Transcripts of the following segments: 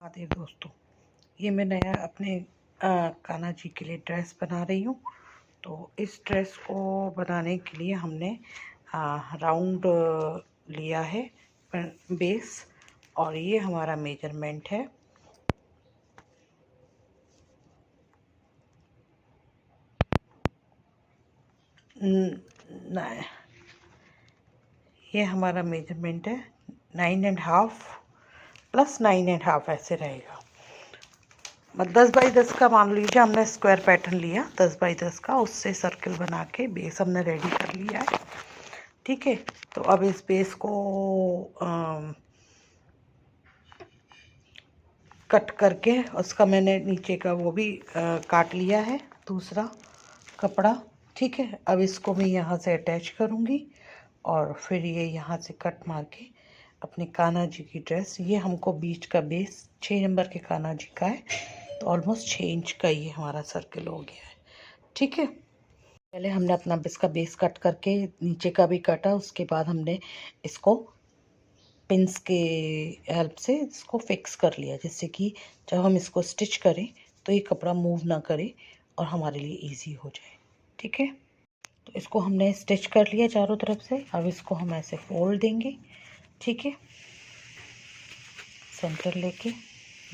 महादेव दोस्तों, ये मैं नया अपने कान्हा जी के लिए ड्रेस बना रही हूँ। तो इस ड्रेस को बनाने के लिए हमने राउंड लिया है बेस, और ये हमारा मेजरमेंट है। ये हमारा मेजरमेंट है 9.5 प्लस 9.5 ऐसे रहेगा। 10 बाई 10 का मान लीजिए, हमने स्क्वायर पैटर्न लिया 10 बाई 10 का, उससे सर्कल बना के बेस हमने रेडी कर लिया है। ठीक है, तो अब इस बेस को कट करके उसका मैंने नीचे का वो भी काट लिया है, दूसरा कपड़ा। ठीक है, अब इसको मैं यहाँ से अटैच करूँगी और फिर ये यहाँ से कट मार के अपने कान्हा जी की ड्रेस, ये हमको बीच का बेस 6 नंबर के कान्हा जी का है, तो ऑलमोस्ट 6 इंच का ये हमारा सर्कल हो गया है। ठीक है, पहले हमने अपना इसका बेस कट करके नीचे का भी काटा, उसके बाद हमने इसको पिंस के हेल्प से इसको फिक्स कर लिया, जिससे कि जब हम इसको स्टिच करें तो ये कपड़ा मूव ना करे और हमारे लिए इजी हो जाए। ठीक है, तो इसको हमने स्टिच कर लिया चारों तरफ से। अब इसको हम ऐसे फोल्ड देंगे। ठीक है, सेंटर लेके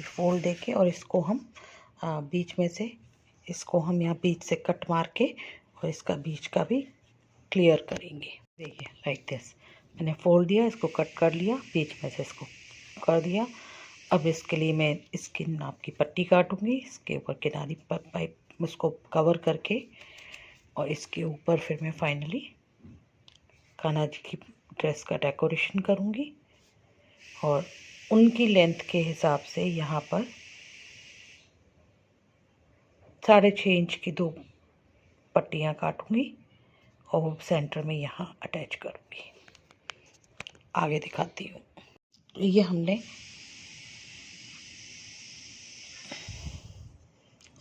फोल्ड देके, और इसको हम बीच में से इसको हम यहाँ बीच से कट मार के और इसका बीच का भी क्लियर करेंगे। देखिए लाइक दिस, मैंने फोल्ड दिया, इसको कट कर लिया, बीच में से इसको कर दिया। अब इसके लिए मैं इसकी नाप की पट्टी काटूंगी, इसके ऊपर किनारी पर पाइप उसको कवर करके, और इसके ऊपर फिर मैं फाइनली कान्हा जी की ड्रेस का डेकोरेशन करूंगी। और उनकी लेंथ के हिसाब से यहाँ पर 6.5 इंच की 2 पट्टियाँ काटूंगी और सेंटर में यहाँ अटैच करूंगी। आगे दिखाती हूँ। ये हमने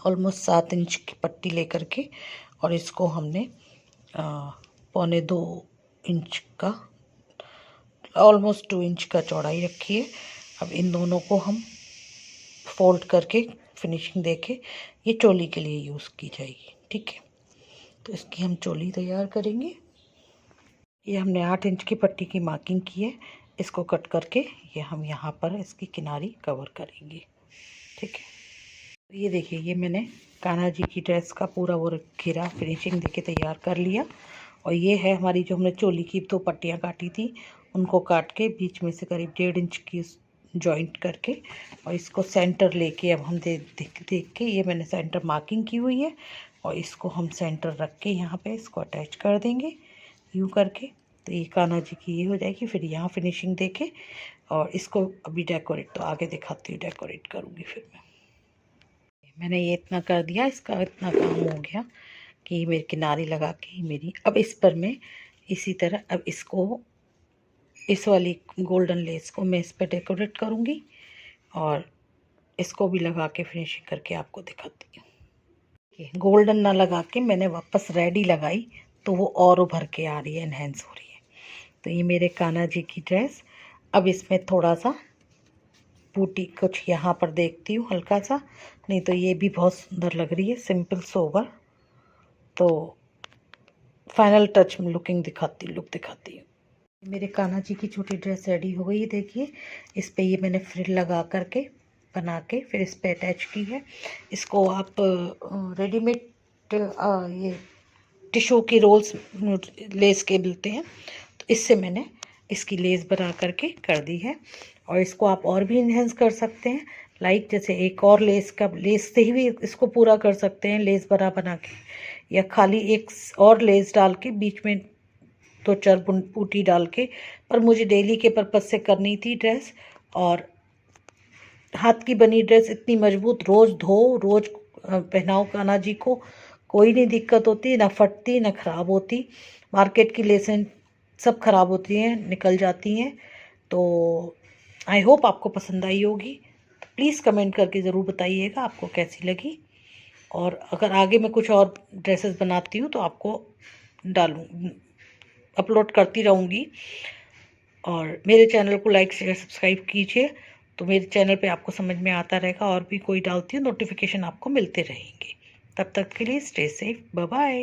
ऑलमोस्ट 7 इंच की पट्टी लेकर के, और इसको हमने 1.25 इंच का, ऑलमोस्ट 2 इंच का चौड़ाई रखी है। अब इन दोनों को हम फोल्ड करके फिनिशिंग देके ये चोली के लिए यूज़ की जाएगी। ठीक है, तो इसकी हम चोली तैयार करेंगे। ये हमने 8 इंच की पट्टी की मार्किंग की है, इसको कट करके ये हम यहाँ पर इसकी किनारी कवर करेंगे। ठीक है, ये देखिए, ये मैंने कान्हा जी की ड्रेस का पूरा वो घेरा फिनिशिंग देके तैयार कर लिया। और ये है हमारी जो हमने चोली की 2 पट्टियाँ काटी थी, उनको काट के बीच में से करीब 1.5 इंच की जॉइंट करके, और इसको सेंटर लेके अब हम देख के ये मैंने सेंटर मार्किंग की हुई है, और इसको हम सेंटर रख के यहाँ पे इसको अटैच कर देंगे यूँ करके। तो ये कान्हा जी की ये हो जाएगी। फिर यहाँ फिनिशिंग देके और इसको अभी डेकोरेट तो आगे दिखाती हूँ, डेकोरेट करूँगी फिर मैंने ये इतना कर दिया, इसका इतना काम हो गया कि मेरी किनारी लगा के मेरी, अब इस पर मैं इसी तरह अब इसको, इस वाली गोल्डन लेस को मैं इस पर डेकोरेट करूँगी और इसको भी लगा के फिनिशिंग करके आपको दिखाती हूँ। गोल्डन ना लगा के मैंने वापस रेडी लगाई, तो वो और उभर के आ रही है, एनहेंस हो रही है। तो ये मेरे कान्हा जी की ड्रेस। अब इसमें थोड़ा सा बूटी कुछ यहाँ पर देखती हूँ हल्का सा, नहीं तो ये भी बहुत सुंदर लग रही है, सिंपल सोबर। तो फाइनल टच में लुक दिखाती हूँ। मेरे कान्हा जी की छोटी ड्रेस रेडी हो गई है। देखिए, इस पे ये मैंने फ्रिल लगा करके बना के फिर इस पे अटैच की है। इसको आप रेडीमेड ये टिशू की रोल्स लेस के मिलते हैं, तो इससे मैंने इसकी लेस बना करके कर दी है। और इसको आप और भी इन्हेंस कर सकते हैं, लाइक जैसे एक और लेस से ही भी इसको पूरा कर सकते हैं, लेस बना के, या खाली एक और लेस डाल के बीच में 2-4 बूटी डाल के। पर मुझे डेली के पर्पज़ से करनी थी ड्रेस, और हाथ की बनी ड्रेस इतनी मजबूत, रोज़ धो रोज़ पहनाओ कान्हा जी को, कोई नहीं दिक्कत होती, ना फटती ना ख़राब होती। मार्केट की लेसें सब ख़राब होती हैं, निकल जाती हैं। तो आई होप आपको पसंद आई होगी। तो प्लीज़ कमेंट करके ज़रूर बताइएगा आपको कैसी लगी, और अगर आगे मैं कुछ और ड्रेसेस बनाती हूँ तो आपको अपलोड करती रहूँगी। और मेरे चैनल को लाइक शेयर सब्सक्राइब कीजिए। तो मेरे चैनल पे आपको समझ में आता रहेगा, और भी कोई डालती हूँ नोटिफिकेशन आपको मिलते रहेंगे। तब तक के लिए स्टे सेफ, बाय बाय।